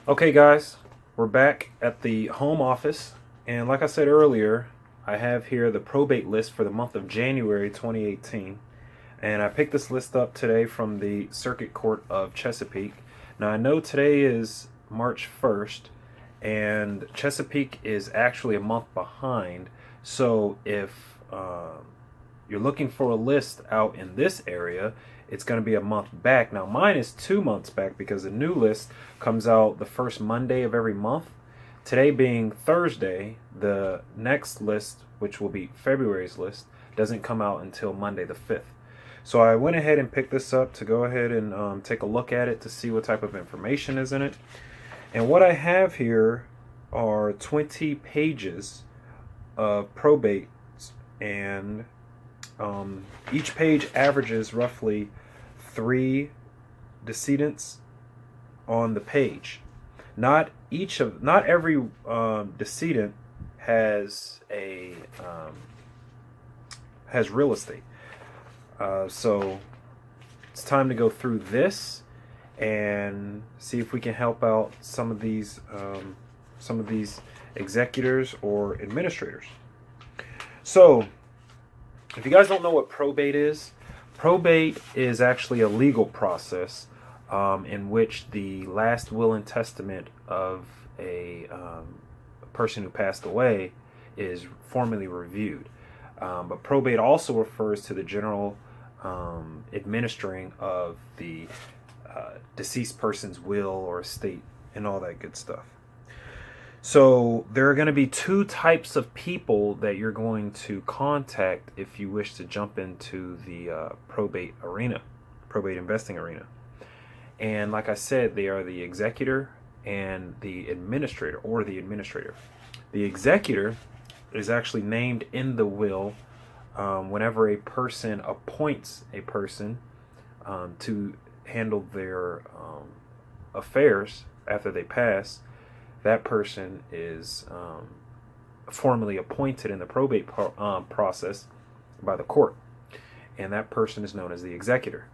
Okay, guys, we're back at the home office, and like I said earlier, I have here the probate list for the month of January 2018, and I picked this list up today from the Circuit Court of Chesapeake. Now, I know today is March 1st, and Chesapeake is actually a month behind, so if you're looking for a list out in this area, it's going to be a month back. Now, mine is 2 months back because the new list comes out the first Monday of every month. Today being Thursday, the next list, which will be February's list, doesn't come out until Monday the 5th. So I went ahead and picked this up to go ahead and take a look at it to see what type of information is in it. And what I have here are 20 pages of probate, and each page averages roughly 3 decedents on the page. Not every decedent has real estate. So it's time to go through this and see if we can help out some of these executors or administrators. So, if you guys don't know what probate is actually a legal process in which the last will and testament of a person who passed away is formally reviewed. But probate also refers to the general administering of the deceased person's will or estate and all that good stuff. So there are going to be 2 types of people that you're going to contact if you wish to jump into the probate investing arena. And like I said, they are the executor and the administrator, or the administrator. The executor is actually named in the will whenever a person appoints a person to handle their affairs after they pass. That person is formally appointed in the probate process by the court, and that person is known as the executor.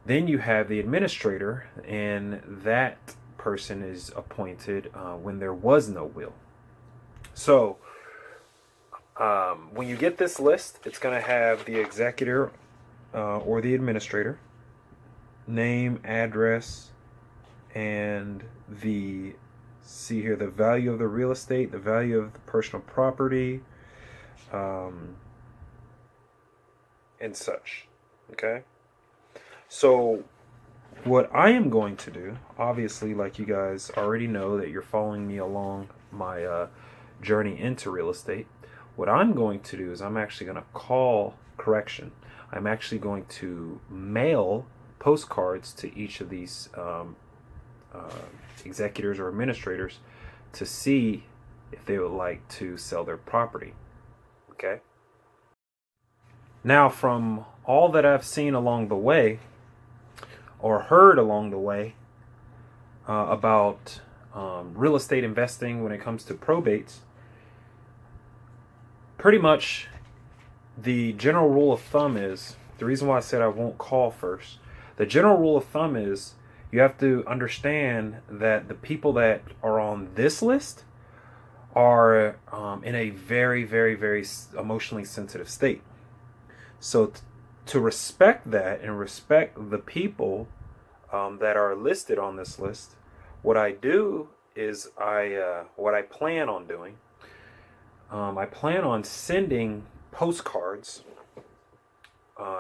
Then you have the administrator, and that person is appointed when there was no will. So when you get this list, it's going to have the executor or the administrator, name, address, and the value of the real estate, the value of the personal property, and such. Okay? So what I am going to do, obviously, like you guys already know that you're following me along my journey into real estate, what I'm going to do is I'm actually going to I'm actually going to mail postcards to each of these executors or administrators to see if they would like to sell their property. Okay? Now, from all that I've seen along the way, or heard along the way, about real estate investing when it comes to probates, pretty much the general rule of thumb is, the reason why I said I won't call first, the general rule of thumb is you have to understand that the people that are on this list are in a very, very, very emotionally sensitive state. So to respect that and respect the people that are listed on this list, what I do is what I plan on doing, I plan on sending postcards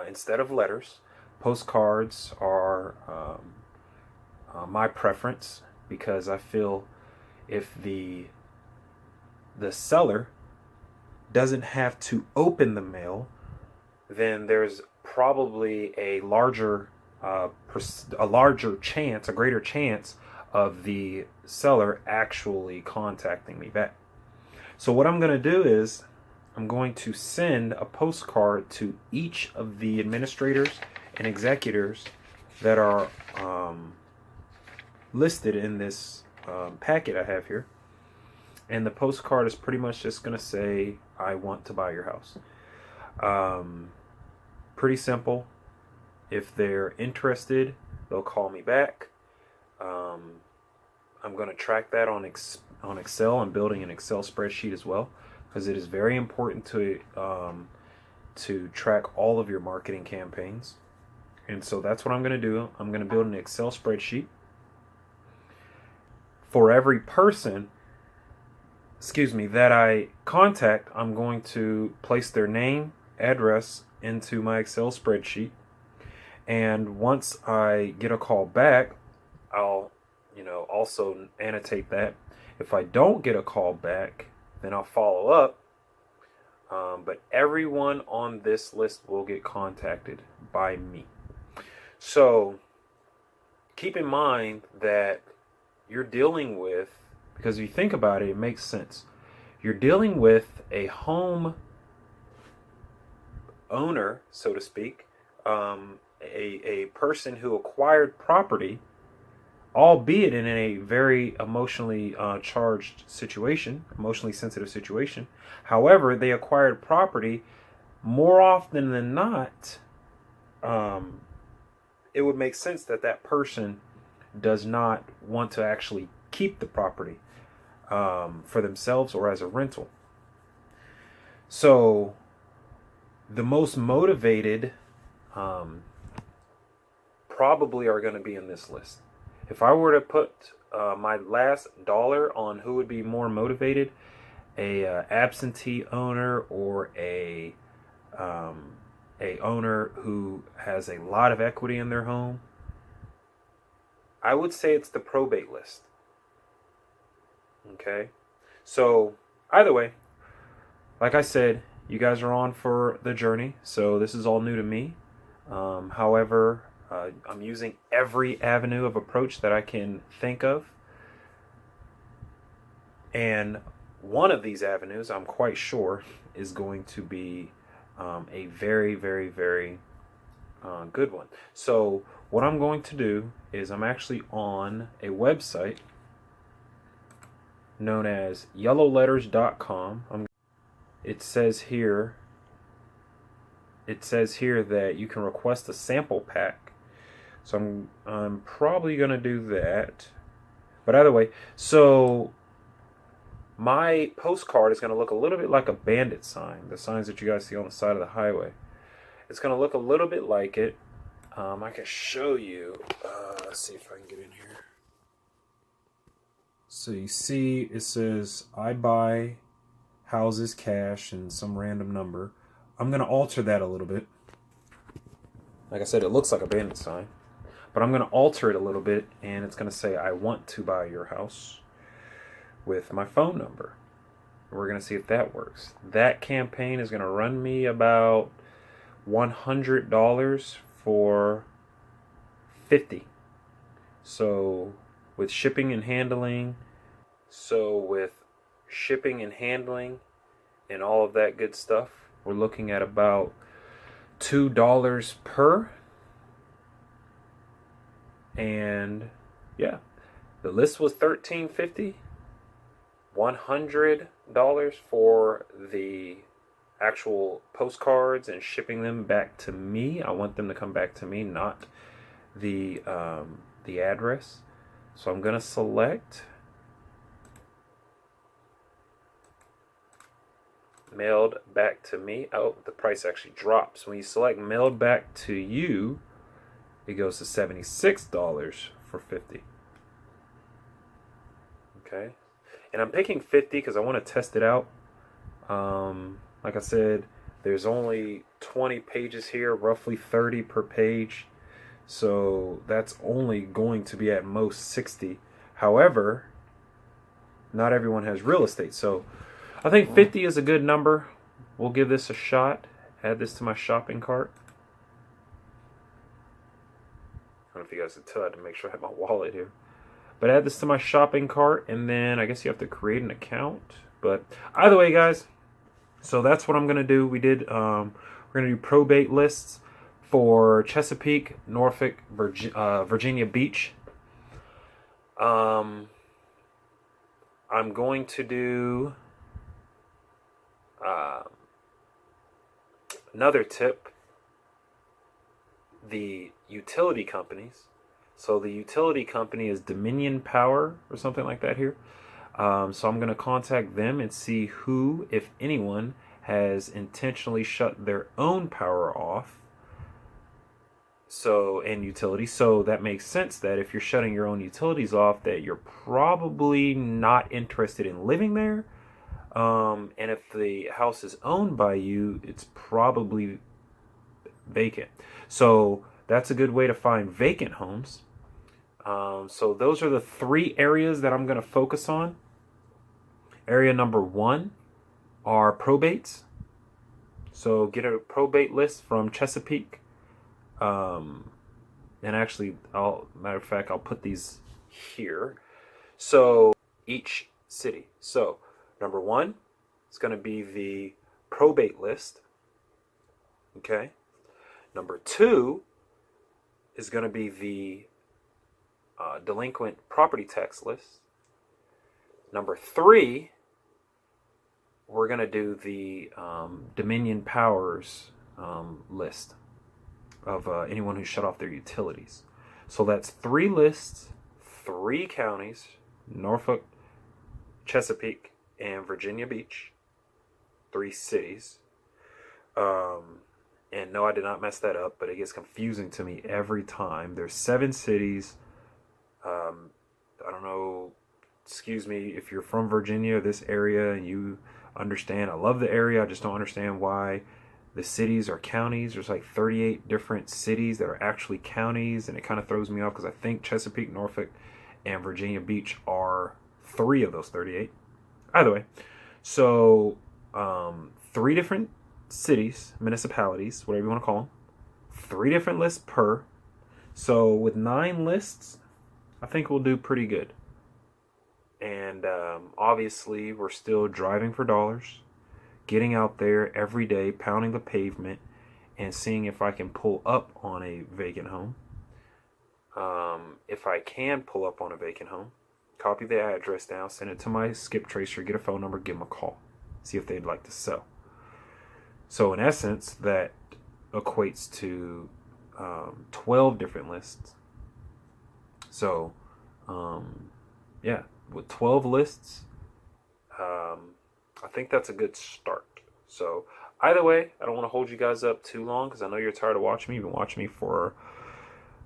instead of letters. Postcards are my preference, because I feel if the seller doesn't have to open the mail, then there's probably a greater chance of the seller actually contacting me back. So what I'm going to do is I'm going to send a postcard to each of the administrators and executors that are listed in this packet I have here. And the postcard is pretty much just going to say, I want to buy your house. Pretty simple. If they're interested, they'll call me back. I'm going to track that on Excel. I'm building an Excel spreadsheet as well, because it is very important to track all of your marketing campaigns. And so that's what I'm going to do. I'm going to build an Excel spreadsheet for every person, that I contact. I'm going to place their name, address into my Excel spreadsheet. And once I get a call back, I'll, also annotate that. If I don't get a call back, then I'll follow up. But everyone on this list will get contacted by me. So keep in mind that you're dealing with, because if you think about it, it makes sense. You're dealing with a home owner, so to speak, a person who acquired property, albeit in a very emotionally charged situation, emotionally sensitive situation. However, they acquired property. More often than not, it would make sense that that person does not want to actually keep the property for themselves or as a rental. So the most motivated probably are going to be in this list. If I were to put my last dollar on who would be more motivated, a absentee owner or a owner who has a lot of equity in their home, I would say it's the probate list. Okay, so either way, like I said, you guys are on for the journey, so this is all new to me. However, I'm using every avenue of approach that I can think of. And one of these avenues, I'm quite sure, is going to be a very, very, very good one. So what I'm going to do is I'm actually on a website known as yellowletters.com. It says here that you can request a sample pack. So I'm probably going to do that. But either way, so my postcard is going to look a little bit like a bandit sign, the signs that you guys see on the side of the highway. It's going to look a little bit like it. I can show you. Let's see if I can get in here. So you see it says, I buy houses cash and some random number. I'm going to alter that a little bit. Like I said, it looks like a bandit sign. But I'm going to alter it a little bit, and it's going to say, I want to buy your house, with my phone number. We're going to see if that works. That campaign is going to run me about $100 for 50. So with shipping and handling, and all of that good stuff, we're looking at about $2 per. And yeah, the list was $13.50. $100 for the actual postcards and shipping them back to me. I want them to come back to me, not the address. So I'm gonna select mailed back to me. Oh, the price actually drops. When you select mailed back to you, it goes to $76 for 50. Okay. And I'm picking 50 because I want to test it out. Like I said, there's only 20 pages here, roughly 30 per page. So that's only going to be at most 60. However, not everyone has real estate. So I think 50 is a good number. We'll give this a shot. Add this to my shopping cart. I don't know if you guys can tell, I had to make sure I have my wallet here. But add this to my shopping cart, and then I guess you have to create an account. But either way, guys, so that's what I'm going to do. We're going to do probate lists for Chesapeake, Norfolk, Virginia Beach. I'm going to do another tip. The utility companies, So the utility company is Dominion Power or something like that here. So I'm going to contact them and see who, if anyone, has intentionally shut their own power off. So, and utilities. So that makes sense that if you're shutting your own utilities off, that you're probably not interested in living there. And if the house is owned by you, it's probably vacant. So that's a good way to find vacant homes. So those are the 3 areas that I'm going to focus on. Area number 1 are probates. So get a probate list from Chesapeake. And actually, matter of fact, I'll put these here. So each city. So number 1 is going to be the probate list. Okay. Number 2 is going to be the delinquent property tax list. Number 3, we're going to do the Dominion Powers list of anyone who shut off their utilities. So that's 3 lists, 3 counties: Norfolk, Chesapeake, and Virginia Beach. 3 cities. And no, I did not mess that up, but it gets confusing to me every time. There's 7 cities. I don't know, excuse me if you're from Virginia, this area, and you understand. I love the area. I just don't understand why the cities are counties. There's like 38 different cities that are actually counties, and it kind of throws me off because I think Chesapeake, Norfolk, and Virginia Beach are 3 of those 38. Either way, so 3 different cities, municipalities, whatever you want to call them, 3 different lists per. So with 9 lists, I think we'll do pretty good. And obviously, we're still driving for dollars, getting out there every day, pounding the pavement, and seeing if I can pull up on a vacant home. If I can pull up on a vacant home, copy the address down, send it to my skip tracer, get a phone number, give them a call, see if they'd like to sell. So in essence, that equates to 12 different lists. So, yeah, with 12 lists, I think that's a good start. So either way, I don't want to hold you guys up too long because I know you're tired of watching me. You've been watching me for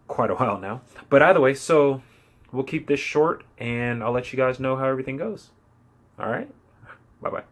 quite a while now. But either way, so we'll keep this short and I'll let you guys know how everything goes. All right. Bye-bye.